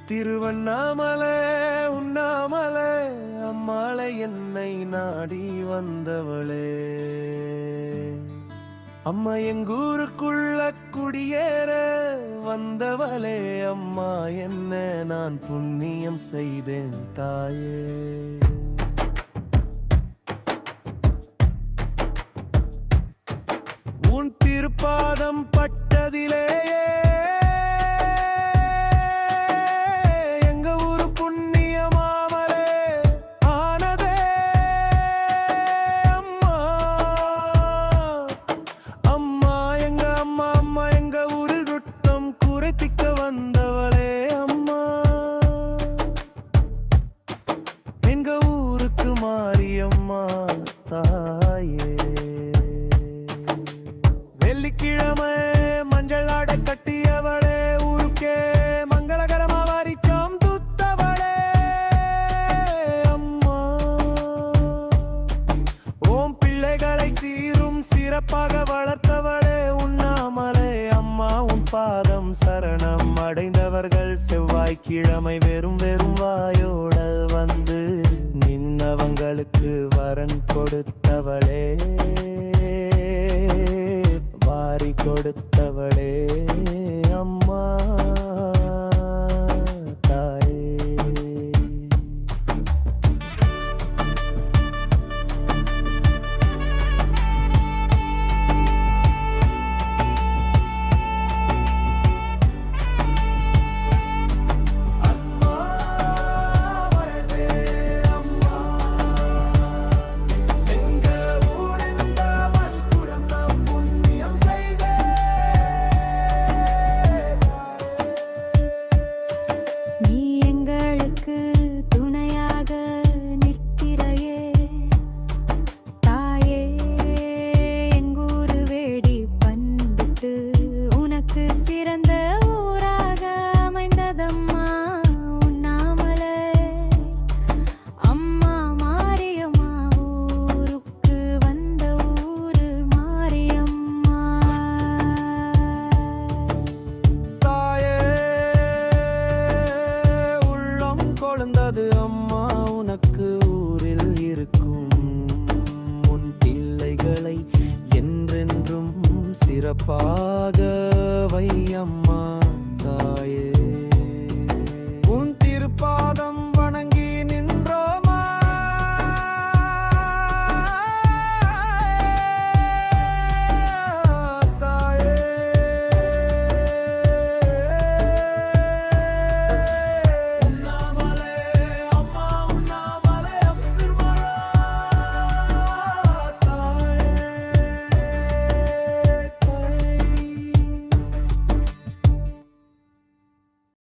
திருவண்ணாமலை உண்ணாமலை அம்மாளை என்னை நாடி வந்தவளே. அம்மா எங்கூருக்குள்ள குடியேற வந்தவளே. அம்மா என்ன நான் புண்ணியம் செய்தேன் தாயே. உன் திருப்பாதம் பட்டதிலேயே எங்க ஊரு புண்ணியமாமலே ஆனதே. அம்மா அம்மா எங்க அம்மா அம்மா எங்க ஊரில் ருட்டம் குறைத்திக்க வந்தவளே. அம்மா எங்க ஊருக்கு மாரியம்மா தாயே. வெள்ளிக்கிழமை மஞ்சள் ஆடை கட்டியவளே. ஊருக்கே மங்களகரமா வாரிச்சோம் துத்தவளே. அம்மா ஓம் பிள்ளைகளை சீரும் சிறப்பாக வளர்த்தவளே. உண்ணாமலே அம்மா உன் பாதம் சரணம் அடைந்தவர்கள் செவ்வாய்க்கிழமை வெறும் வெறும் வாயோடல் வந்து நின்னவங்களுக்கு வரன் கொடுத்தவளே. வாரி கொடுத்தவளே அம்மா தாயே. அம்மா உனக்கு ஊரில் இருக்கும் உன் பிள்ளைகளை என்றென்றும் சிறப்பாக வை அம்மா தாயே.